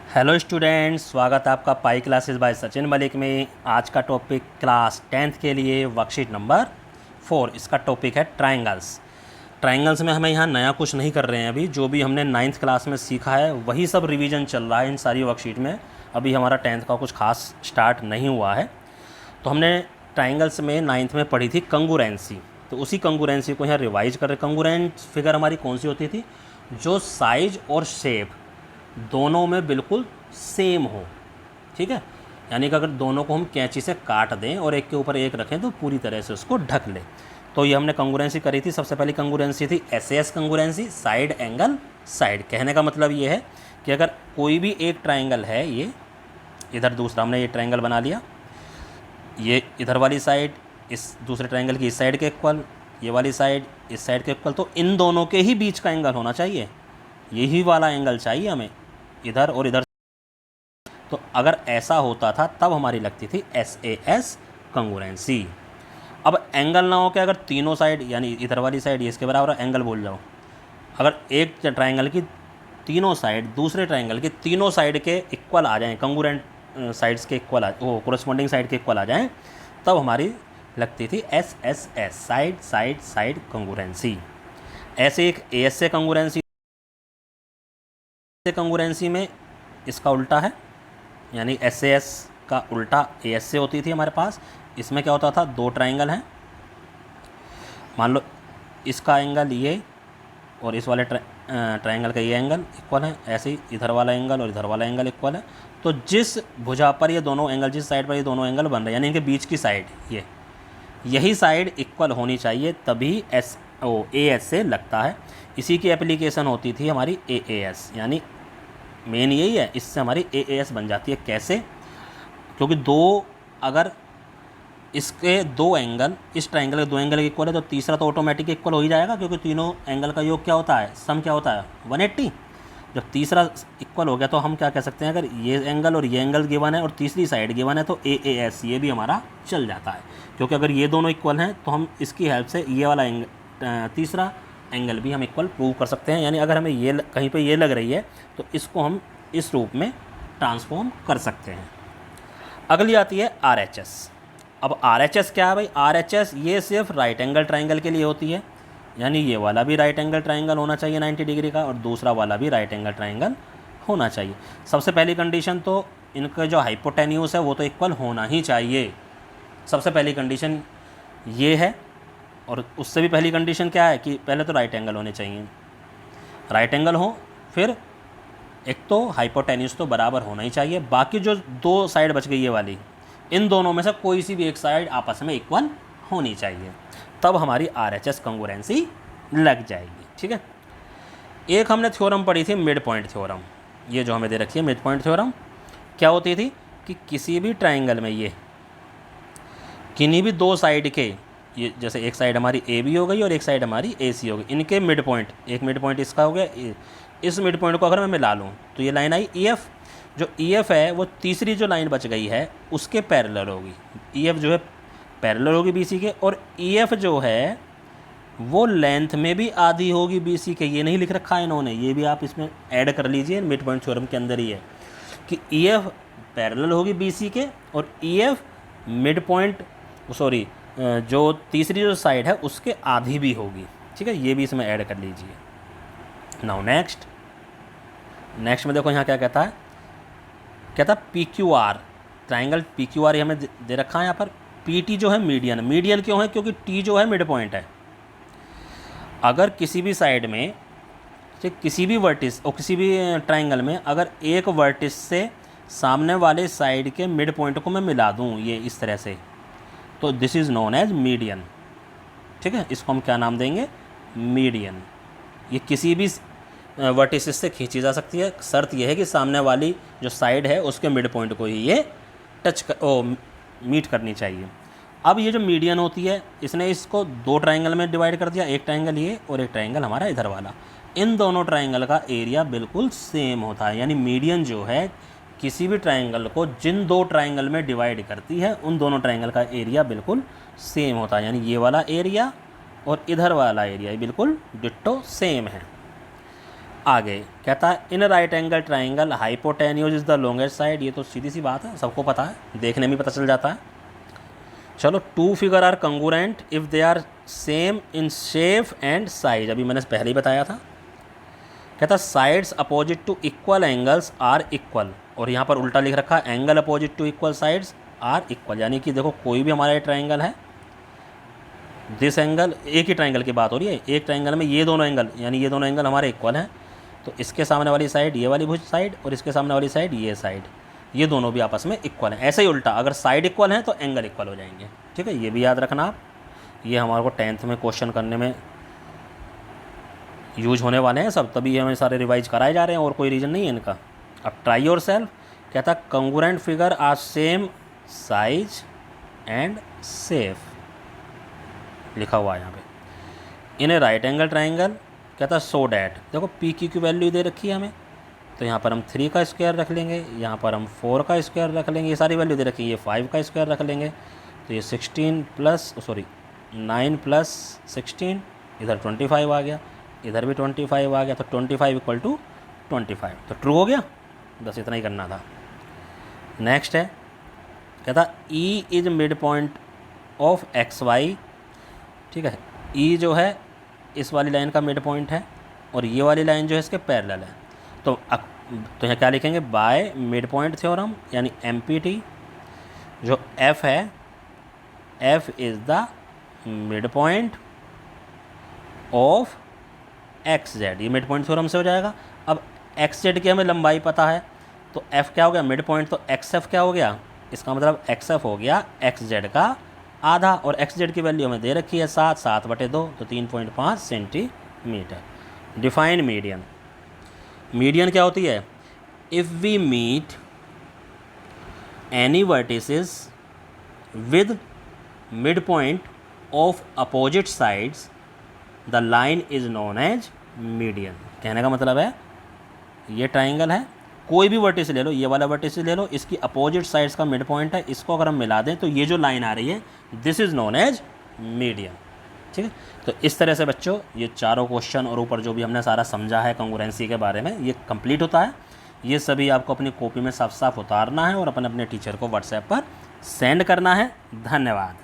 Hello students, स्वागत है आपका pi classes bye Sachin Malik में। आज का टॉपिक क्लास 10th के लिए वर्कशीट नंबर 4, इसका टॉपिक है ट्रायंगल्स। ट्रायंगल्स में हमें यहाँ नया कुछ नहीं कर रहे हैं। अभी जो भी हमने 9th क्लास में सीखा है वही सब रिवीजन चल रहा है इन सारी वर्कशीट में। अभी हमारा 10th का कुछ खास स्टार्ट नहीं हुआ है। तो हमने ट्रायंगल्स में 9th में पढ़ी थी कंगुरेंसी, तो उसी कंगुरेंसी को यहाँ रिवाइज कर रहे। कंगुरेंट फिगर हमारी कौन सी होती थी? जो साइज और शेप दोनों में बिल्कुल सेम हो। ठीक है, यानी कि अगर दोनों को हम कैंची से काट दें और एक के ऊपर एक रखें तो पूरी तरह से उसको ढक लें। तो ये हमने कंगुरेंसी करी थी। सबसे पहली कंगुरेंसी थी SAS कंगुरेंसी, साइड एंगल साइड। कहने का मतलब ये है कि अगर कोई भी एक ट्रायंगल है, ये इधर दूसरा हमने ये ट्रायंगल बना लिया, ये इधर वाली साइड इस दूसरे ट्रायंगल की इस साइड के इक्वल, ये वाली साइड इस साइड के इक्वल, तो इन दोनों के ही बीच का एंगल होना चाहिए। यही वाला एंगल चाहिए हमें, इधर और इधर। तो अगर ऐसा होता था तब हमारी लगती थी SAS कंगुरेंसी। अब एंगल ना हो के अगर तीनों साइड, यानी इधर वाली साइड ये इसके बराबर एंगल बोल जाओ, अगर एक ट्रायंगल की तीनों साइड दूसरे ट्रायंगल के तीनों साइड के इक्वल आ जाएं, कंगुरेंट साइड्स के इक्वल कोरस्पॉन्डिंग साइड के इक्वल आ जाएं, तब हमारी लगती थी SSS, साइड साइड साइड कंगुरेंसी। ऐसे एक AS कंगुरेंसी में इसका उल्टा है, यानी SAS का उल्टा AS से होती थी हमारे पास। इसमें क्या होता था, दो ट्रायंगल हैं, मान लो इसका एंगल ये और इस वाले ट्रायंगल का ये एंगल इक्वल है, ऐसे ही इधर वाला एंगल और इधर वाला एंगल इक्वल है। तो जिस भुजा पर ये दोनों एंगल, जिस साइड पर ये दोनों एंगल बन रहे हैं, यानी इनके बीच की साइड यही साइड इक्वल होनी चाहिए, तभी AS से लगता है। इसी की एप्लीकेशन होती थी हमारी AAS, यानी मेन यही है, इससे हमारी AAS बन जाती है। कैसे? क्योंकि अगर इसके दो एंगल, इस ट्रायंगल के दो एंगल इक्वल है तो तीसरा तो ऑटोमेटिक इक्वल हो ही जाएगा, क्योंकि तीनों एंगल का योग क्या होता है, सम क्या होता है, 180। जब तीसरा इक्वल हो गया तो हम क्या कह सकते हैं, अगर ये एंगल और ये एंगल गिवन है और तीसरी साइड गिवन है तो AAS ये भी हमारा चल जाता है। क्योंकि अगर ये दोनों इक्वल हैं तो हम इसकी हेल्प से ये वाला तीसरा एंगल भी हम इक्वल प्रूव कर सकते हैं। यानी अगर हमें ये कहीं पे ये लग रही है तो इसको हम इस रूप में ट्रांसफॉर्म कर सकते हैं। अगली आती है RHS। अब RHS क्या है भाई? RHS ये सिर्फ राइट एंगल ट्रायंगल के लिए होती है, यानी ये वाला भी राइट एंगल ट्रायंगल होना चाहिए 90 डिग्री का, और दूसरा वाला भी राइट एंगल ट्रायंगल होना चाहिए। सबसे पहली कंडीशन तो इनका जो हाइपोटेन्यूस है वो तो इक्वल होना ही चाहिए। सबसे पहली कंडीशन ये है। और उससे भी पहली कंडीशन क्या है कि पहले तो राइट एंगल होने चाहिए। राइट एंगल हो, फिर एक तो हाइपोटेन्यूस तो बराबर होना ही चाहिए। बाकी जो दो साइड बच गई ये वाली, इन दोनों में से कोई सी भी एक साइड आपस में इक्वल होनी चाहिए, तब हमारी RHS कंगुरेंसी लग जाएगी। ठीक है। एक हमने थ्योरम पढ़ी थी, मिड पॉइंट थ्योरम। ये जो हमें दे रखी है मिड पॉइंट थ्योरम, क्या होती थी कि किसी भी ट्राइंगल में ये किन्हीं भी दो साइड के, ये जैसे एक साइड हमारी AB हो गई और एक साइड हमारी AC हो गई, इनके मिड पॉइंट, एक मिड पॉइंट इसका हो गया, इस मिड पॉइंट को अगर मैं मिला लूँ तो ये लाइन आई EF। जो EF है वो तीसरी जो लाइन बच गई है उसके पैरेलल होगी। EF जो है पैरेलल होगी BC के, और EF जो है वो लेंथ में भी आधी होगी BC के। ये नहीं लिख रखा है इन्होंने, ये भी आप इसमें ऐड कर लीजिए, मिड पॉइंट थ्योरम के अंदर ही है कि EF पैरेलल होगी BC के और EF मिड पॉइंट, सॉरी, जो तीसरी जो साइड है उसके आधी भी होगी। ठीक है, ये भी इसमें ऐड कर लीजिए। नाउ नेक्स्ट में देखो यहाँ क्या कहता है, कहता है PQR, ट्राइंगल PQR ये हमें दे रखा है यहाँ पर। PT जो है मीडियन, मीडियन क्यों है? क्योंकि T जो है मिड पॉइंट है। अगर किसी भी साइड में, किसी भी वर्टिस और किसी भी ट्राइंगल में अगर एक वर्टिस से सामने वाले साइड के मिड पॉइंट को मैं मिला दूँ ये इस तरह से, तो this is known as median. ठीक है, इसको हम क्या नाम देंगे? मीडियन। ये किसी भी वर्टिसेस से खींची जा सकती है, शर्त यह है कि सामने वाली जो साइड है उसके मिड पॉइंट को ही ये मीट करनी चाहिए। अब ये जो मीडियन होती है, इसने इसको दो ट्राइंगल में डिवाइड कर दिया, एक ट्राइंगल ये और एक ट्राइंगल हमारा इधर वाला। इन दोनों ट्राइंगल का एरिया बिल्कुल सेम होता है, यानी मीडियन जो है किसी भी ट्राइंगल को जिन दो ट्राइंगल में डिवाइड करती है उन दोनों ट्राइंगल का एरिया बिल्कुल सेम होता है। यानी ये वाला एरिया और इधर वाला एरिया बिल्कुल डिट्टो सेम है। आगे कहता है in right angle triangle hypotenuse is the longest side. ये तो सीधी सी बात है, सबको पता है, देखने में पता चल जाता है। चलो, two figure are congruent if they are same in shape and size. अभी मैंने पहले ही बताया था। कहता sides opposite to equal angles are equal, और यहाँ पर उल्टा लिख रखा है angle opposite to equal sides are equal. यानी कि देखो कोई भी हमारा ट्राइंगल है, दिस एंगल, एक ही ट्राइंगल की बात हो रही है, एक ट्राइंगल में ये दोनों एंगल, यानी ये दोनों एंगल हमारे इक्वल हैं, तो इसके सामने वाली साइड ये वाली भुज साइड और इसके सामने वाली साइड ये साइड, ये दोनों भी आपस में इक्वल हैं। ऐसे ही उल्टा, अगर साइड इक्वल हैं तो एंगल इक्वल हो जाएंगे। ठीक है, ये भी याद रखना आप, ये हमारे को 10th में क्वेश्चन करने में यूज होने वाले हैं सब, तभी हमें सारे रिवाइज कराए जा रहे हैं, और कोई रीज़न नहीं है इनका। अब ट्राई योर सेल्फ कहता congruent figure are same size and shape, लिखा हुआ है यहाँ पे। In a right angle triangle कहता सो डैट, देखो पी की वैल्यू दे रखी है हमें, तो यहाँ पर हम 3 का स्क्वायर रख लेंगे, यहाँ पर हम 4 का स्क्वायर रख लेंगे, ये सारी वैल्यू दे रखी है, ये 5 का स्क्वायर रख लेंगे, तो ये 9 प्लस 16, इधर 25 आ गया, इधर भी 25 आ गया, तो 25 इक्वल टू 25, तो ट्रू हो गया। बस इतना ही करना था। नेक्स्ट है कहता E is mid point of X Y. ठीक है, ई जो है इस वाली लाइन का मिड पॉइंट है, और ये वाली लाइन जो है इसके पैरेलल है, तो यहाँ क्या लिखेंगे, बाय मिड पॉइंट थ्योरम, यानी MPT, जो F है, F is the mid point of XZ, ये मिड पॉइंट थ्योरम से हो जाएगा। अब XZ की हमें लंबाई पता है, तो F क्या हो गया, मिड पॉइंट, तो XF क्या हो गया, इसका मतलब XF हो गया XZ का आधा, और XZ की वैल्यू हमें दे रखी है 7/2, तो 3.5 सेंटीमीटर। डिफाइन मीडियन, मीडियन क्या होती है, if we meet any vertices with mid point of opposite sides the line is known as median. कहने का मतलब है ये ट्राइंगल है, कोई भी वर्टिस ले लो, ये वाला वर्टिस ले लो, इसकी अपोजिट साइड्स का मिड पॉइंट है, इसको अगर हम मिला दें तो ये जो लाइन आ रही है this is known as median. ठीक है, तो इस तरह से बच्चों ये चारों क्वेश्चन और ऊपर जो भी हमने सारा समझा है कंगुरेंसी के बारे में, ये कंप्लीट होता है। ये सभी आपको अपनी कॉपी में साफ साफ उतारना है और अपने अपने टीचर को व्हाट्सएप पर सेंड करना है। धन्यवाद।